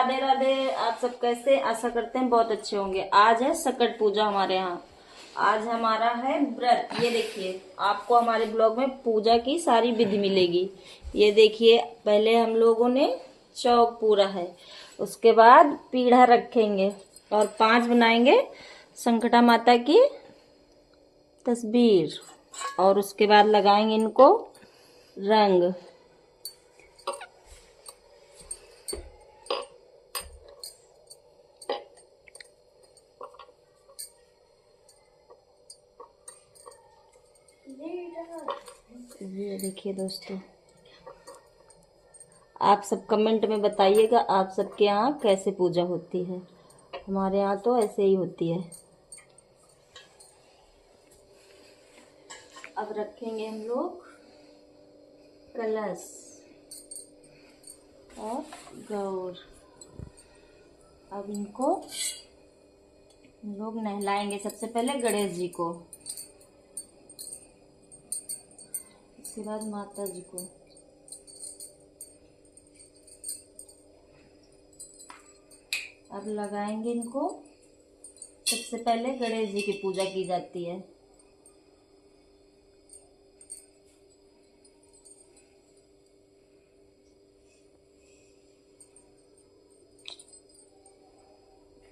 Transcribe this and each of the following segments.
राधे राधे। आप सब कैसे, आशा करते हैं बहुत अच्छे होंगे। आज है सकट पूजा हमारे यहाँ। आज हमारा है व्रत। ये देखिए, आपको हमारे ब्लॉग में पूजा की सारी विधि मिलेगी। ये देखिए, पहले हम लोगों ने चौक पूरा है, उसके बाद पीढ़ा रखेंगे और 5 बनाएंगे संकटा माता की तस्वीर, और उसके बाद लगाएंगे इनको रंग। ये देखिए दोस्तों, आप सब कमेंट में बताइएगा आप सबके यहाँ कैसे पूजा होती है। हमारे यहाँ तो ऐसे ही होती है। अब रखेंगे हम लोग कलश और गौर। अब इनको हम लोग नहलाएंगे। सबसे पहले गणेश जी को, उसके बाद माता जी को। अब लगाएंगे इनको। सबसे पहले गणेश जी की पूजा की जाती है।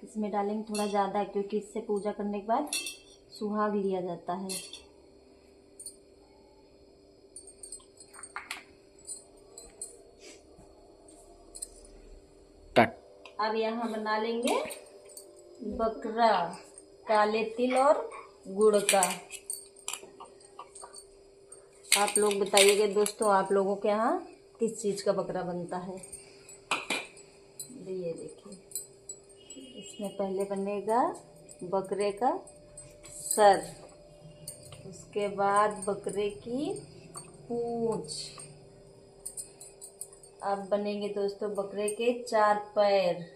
इसमें डालेंगे थोड़ा ज़्यादा, क्योंकि इससे पूजा करने के बाद सुहाग लिया जाता है। अब यहाँ बना लेंगे बकरा, काले तिल और गुड़ का। आप लोग बताइएगा दोस्तों, आप लोगों के यहाँ किस चीज़ का बकरा बनता है। ये देखिए, इसमें पहले बनेगा बकरे का सर, उसके बाद बकरे की पूंछ। अब बनेंगे दोस्तों बकरे के 4 पैर।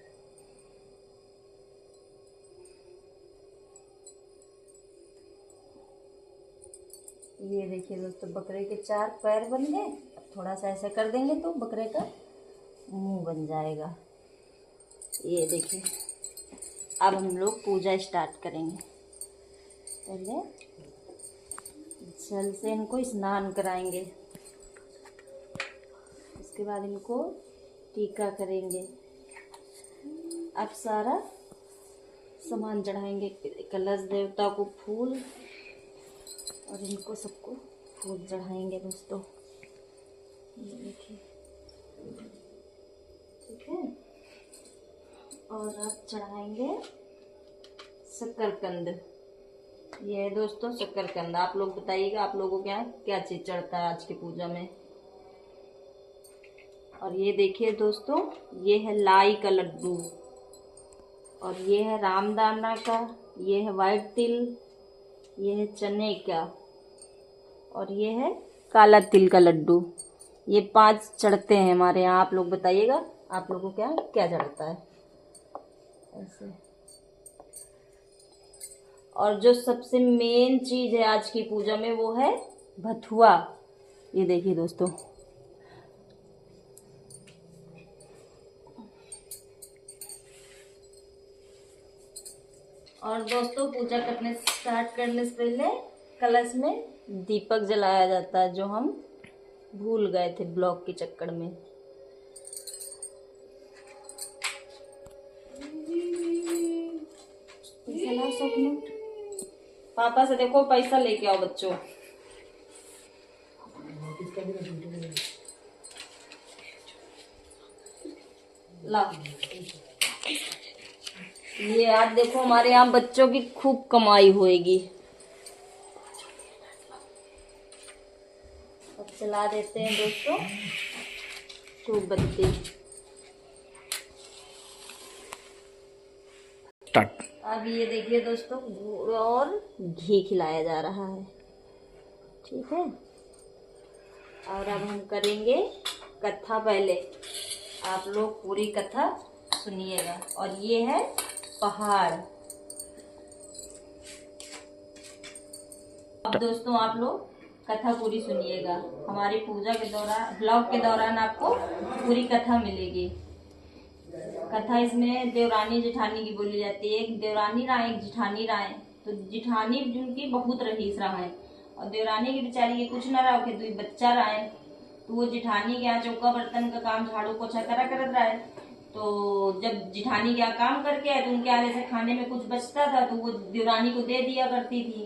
ये देखिए दोस्तों, बकरे के 4 पैर बन गए। अब थोड़ा सा ऐसा कर देंगे तो बकरे का मुंह बन जाएगा। ये देखिए, अब हम लोग पूजा स्टार्ट करेंगे। पहले जल से इनको स्नान कराएंगे, उसके बाद इनको टीका करेंगे। अब सारा सामान चढ़ाएंगे, कलश देवता को फूल, और इनको सबको फूल चढ़ाएंगे दोस्तों। ये देखिए, ठीक है। और अब चढ़ाएंगे शकरकंद। ये है दोस्तों शकरकंद। आप लोग बताइएगा आप लोगों के यहाँ क्या चीज़ चढ़ता है आज की पूजा में। और ये देखिए दोस्तों, ये है लाई का लड्डू, और ये है रामदाना का, ये है वाइट तिल, ये है चने का, और ये है काला तिल का लड्डू। ये 5 चढ़ते हैं हमारे यहाँ। आप लोग बताइएगा आप लोगों के यहाँ क्या चढ़ता है ऐसे। और जो सबसे मेन चीज है आज की पूजा में, वो है भथुआ। ये देखिए दोस्तों, और दोस्तों पूजा करने स्टार्ट करने से पहले कलश में दीपक जलाया जाता है, जो हम भूल गए थे ब्लॉग के चक्कर में। पापा से देखो पैसा लेके आओ बच्चों। ला, ये आज देखो हमारे यहाँ बच्चों की खूब कमाई होएगी। अब चला देते हैं दोस्तों धूप बत्ती। अब ये देखिए दोस्तों, गुड़ और घी खिलाया जा रहा है, ठीक है। और अब हम करेंगे कथा। पहले आप लोग पूरी कथा सुनिएगा। और ये है पहाड़। अब दोस्तों आप लोग कथा पूरी सुनिएगा। हमारी पूजा के दौरान, ब्लॉग के दौरान आपको पूरी कथा मिलेगी। कथा इसमें देवरानी जेठानी की बोली जाती है। एक देवरानी राय, एक जेठानी राय। तो जेठानी जिनकी बहुत रहीस रहा है और देवरानी की बेचारी के कुछ न रहा के दुई बच्चा रहा है। तो वो जेठानी के यहाँ चौका बर्तन का काम झाड़ू पोछा करत रहा है। तो जब जेठानी के यहाँ काम करके आए तो उनके आने से खाने में कुछ बचता था तो वो देवरानी को दे दिया करती थी।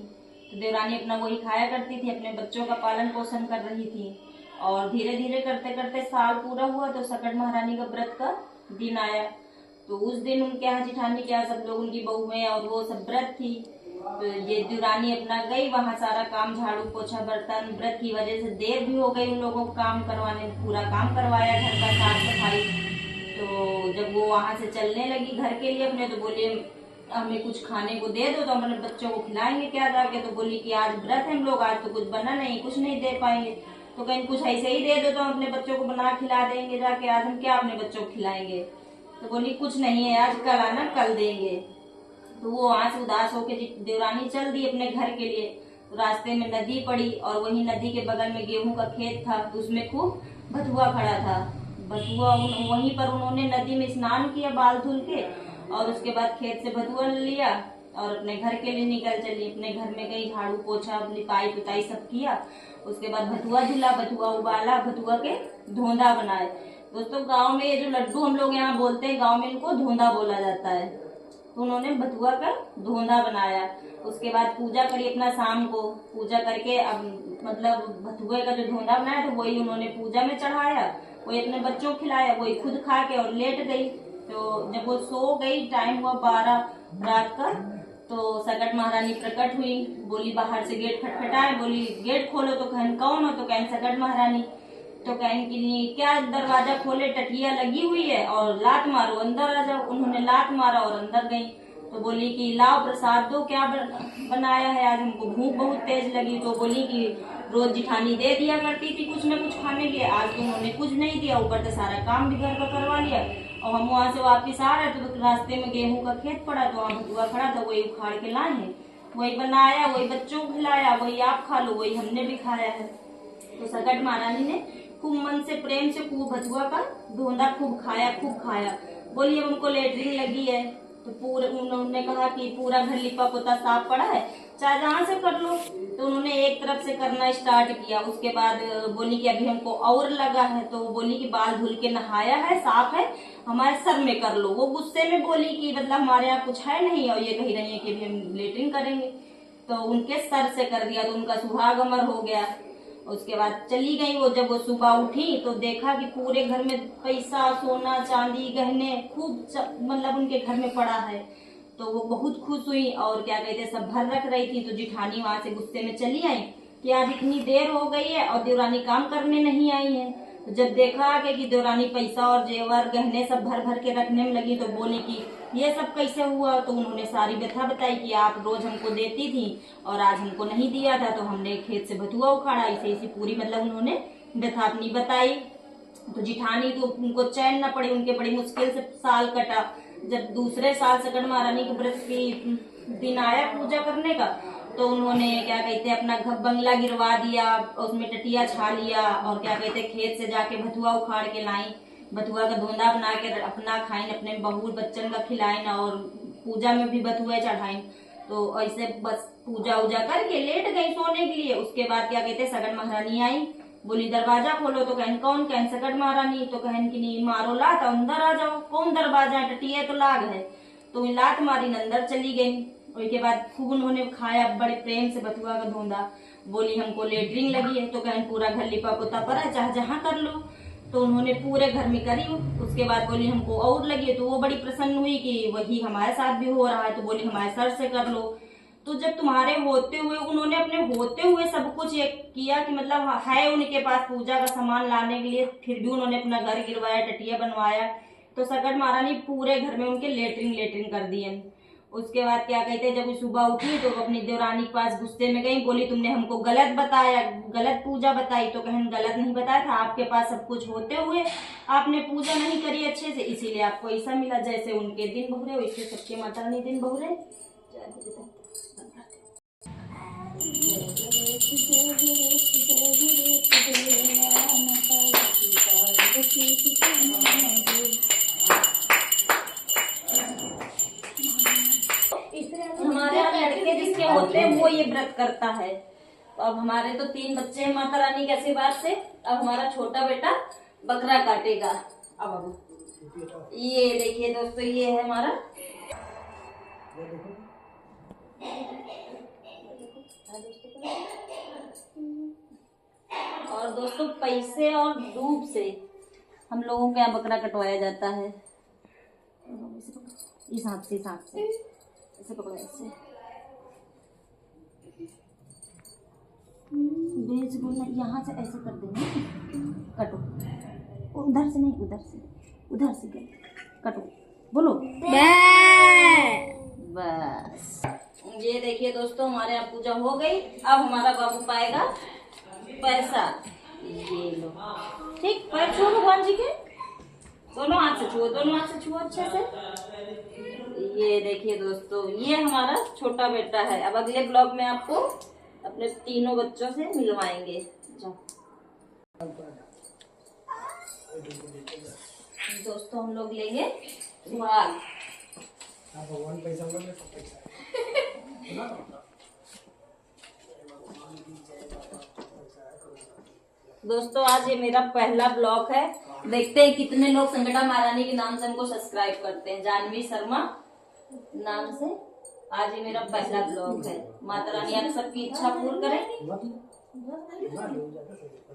तो देवरानी अपना वही खाया करती थी, अपने बच्चों का पालन पोषण कर रही थी। और धीरे धीरे करते करते साल पूरा हुआ तो सकट महारानी का व्रत का दिन आया। तो उस दिन उनके यहाँ जेठानी के यहाँ सब लोग, उनकी बहुएं और वो सब व्रत थी। तो ये देवरानी अपना गई वहां, सारा काम झाड़ू पोछा बर्तन, व्रत की वजह से देर भी हो गई उन लोगों को काम करवाने, पूरा काम करवाया घर का साफ सफाई। तो जब वो वहां से चलने लगी घर के लिए अपने, तो बोले हमें कुछ खाने को दे दो तो हम अपने बच्चों को खिलाएंगे क्या जाके। तो बोली कि आज व्रत है हम लोग, आज तो कुछ बना नहीं, कुछ नहीं दे पाएंगे। तो कहीं कुछ ऐसे ही दे दो तो हम अपने बच्चों को बना खिला देंगे जाके, आज हम क्या अपने बच्चों को खिलाएंगे। तो बोली कुछ नहीं है, आज कल आना कल देंगे। तो वो वहां से उदास होकर देवरानी चल दी अपने घर के लिए। तो रास्ते में नदी पड़ी और वही नदी के बगल में गेहूं का खेत था। तो उसमें खूब भथुआ खड़ा था। भथुआ वहीं पर उन्होंने नदी में स्नान किया बाल धुल के, और उसके बाद खेत से भथुआ लिया और अपने घर के लिए निकल चली। अपने घर में गई, झाड़ू पोछा लिपाई पुताई सब किया। उसके बाद भथुआ धुला, भथुआ उबाला, भथुआ के धोंदा बनाए। दोस्तों गांव में ये जो लड्डू हम लोग यहाँ बोलते हैं, गांव में इनको धोंदा बोला जाता है। तो उन्होंने भथुआ का धोंदा बनाया। उसके बाद पूजा करी अपना, शाम को पूजा करके अब मतलब भथुए का जो धोंदा बनाया तो वही उन्होंने पूजा में चढ़ाया, वही अपने बच्चों को खिलाया, वही खुद खा के और लेट गई। तो जब वो सो गई, टाइम हुआ 12 रात का, तो सकट महारानी प्रकट हुई। बोली बाहर से गेट खटखटाए, बोली गेट खोलो। तो कहन कौन हो? तो कहन सकट महारानी। तो कहन कि क्या दरवाजा खोले, टटिया लगी हुई है और लात मारो अंदर आ जाओ। उन्होंने लात मारा और अंदर गई। तो बोली कि लाओ प्रसाद दो, क्या बनाया है आज, हमको भूख बहुत तेज लगी। तो बोली कि रोज जेठानी दे दिया करती थी कुछ न कुछ खाने के, आज तो उन्होंने कुछ नहीं दिया, ऊपर से सारा काम भी घर का करवा लिया। और हम वहां से वापिस आ रहे थे तो रास्ते में गेहूं का खेत पड़ा, तो वहाँ भथुआ खड़ा था, वही उखाड़ के लाए हैं, वही बनाया, वही बच्चों को खिलाया, वही आप खा लो, वही हमने भी खाया है। तो सकट महारानी ने खूब मन से प्रेम से खूब भथुआ का धोंदा खूब खाया। बोली अब हमको लेटरिन लगी है। तो पूरे उन्होंने कहा कि पूरा घर लिपा पोता साफ पड़ा है, चाहे जहाँ से कर लो। तो उन्होंने एक तरफ से करना स्टार्ट किया। उसके बाद बोली कि अभी हमको और लगा है। तो बोली कि बाल धुल के नहाया है, साफ है, हमारे सर में कर लो। वो गुस्से में बोली कि मतलब हमारे यहाँ कुछ है नहीं और ये कही रही है कि अभी हम लेटरिन करेंगे। तो उनके सर से कर दिया तो उनका सुहाग अमर हो गया। उसके बाद चली गई वो। जब वो सुबह उठी तो देखा कि पूरे घर में पैसा, सोना, चांदी, गहने खूब मतलब उनके घर में पड़ा है। तो वो बहुत खुश हुई और क्या कहते सब भर रख रही थी। तो जेठानी वहां से गुस्से में चली आई कि आज इतनी देर हो गई है और देवरानी काम करने नहीं आई है। तो जब देखा आगे कि देवरानी पैसा और जेवर गहने सब भर भर के रखने में लगी, तो बोली कि ये सब कैसे हुआ। तो उन्होंने सारी व्यथा बताई कि आप रोज हमको देती थी और आज हमको नहीं दिया था, तो हमने खेत से भथुआ उखाड़ा, ऐसी पूरी मतलब उन्होंने व्यथा अपनी बताई। तो जेठानी को उनको चैन न पड़े, उनके बड़ी मुश्किल से साल कटा। जब दूसरे साल सकट महारानी के व्रत की दिन आया पूजा करने का, तो उन्होंने क्या कहते अपना घर बंगला गिरवा दिया, उसमें टटिया छा लिया और क्या कहते खेत से जाके भथुआ उखाड़ के लाई, भथुआ का धोंदा बना के अपना खाइन, अपने बहू बच्चन का खिलाइन और पूजा में भी भथुआ चढ़ाइन। तो ऐसे बस पूजा उजा करके लेट गई सोने के लिए। उसके बाद क्या कहते सकट महारानी आई, बोली दरवाजा खोलो। तो कहन कौन? कहन सकट महारानी। तो कहन कि नहीं मारो लात अंदर आ जाओ। कौन दरवाजा है? टटिया तो लाग है। तो लात मारी अंदर चली गई। उसके बाद खूब उन्होंने खाया बड़े प्रेम से भथुआ का धोंदा। बोली हमको लेटरिन लगी है। तो कहन पूरा घर लिपा पोता पड़ा, चाहे जहाँ कर लो। तो उन्होंने पूरे घर में करी। उसके बाद बोली हमको और लगी है। तो वो बड़ी प्रसन्न हुई कि वही हमारे साथ भी हो रहा है। तो बोली हमारे सर से कर लो। तो जब तुम्हारे होते हुए, उन्होंने अपने होते हुए सब कुछ ये किया कि मतलब है उनके पास पूजा का सामान लाने के लिए, फिर भी उन्होंने अपना घर गिरवाया, टटिया बनवाया। तो सकट महारानी पूरे घर में उनके लेटरिन कर दिए। उसके बाद क्या कहते जब वो सुबह उठी तो अपनी देवरानी के पास गुस्से में गई। बोली तुमने हमको गलत बताया, गलत पूजा बताई। तो कहन गलत नहीं बताया था, आपके पास सब कुछ होते हुए आपने पूजा नहीं करी अच्छे से, इसीलिए आपको ऐसा मिला। जैसे उनके दिन बहुरे वैसे सबके माता रानी दिन बहुरे। होते हैं वो ये व्रत करता है। तो अब हमारे तो 3 बच्चे हैं माता रानी के आशीर्वाद से। अब हमारा छोटा बेटा बकरा काटेगा। अब ये देखिए दोस्तों, ये है हमारा और दोस्तों पैसे और दूध से हम लोगों के यहाँ बकरा कटवाया जाता है। इस हाथ से ऐसे पकड़ो, ऐसे बेच बोलना, यहाँ से ऐसे कर देना, कटो, उधर से नहीं, उधर से कटो, बोलो बस। ये देखिए दोस्तों, हमारे यहाँ पूजा हो गई। अब हमारा बाबू पाएगा पैसा। ये लो, ठीक, पैर छुओ भगवान जी के, दोनों हाथ से छुओ अच्छे से। ये देखिए दोस्तों, ये हमारा छोटा बेटा है। अब अगले ब्लॉग में आपको अपने तीनों बच्चों से मिलवाएंगे। दोस्तों हम लोग लेंगे सुहाग। दोस्तों आज ये मेरा पहला ब्लॉग है। देखते हैं कितने लोग संकटा महारानी के नाम से हमको सब्सक्राइब करते हैं। जानवी शर्मा नाम से आज ये मेरा पहला ब्लॉग है। माता रानी आप सबकी इच्छा पूर्ण करें।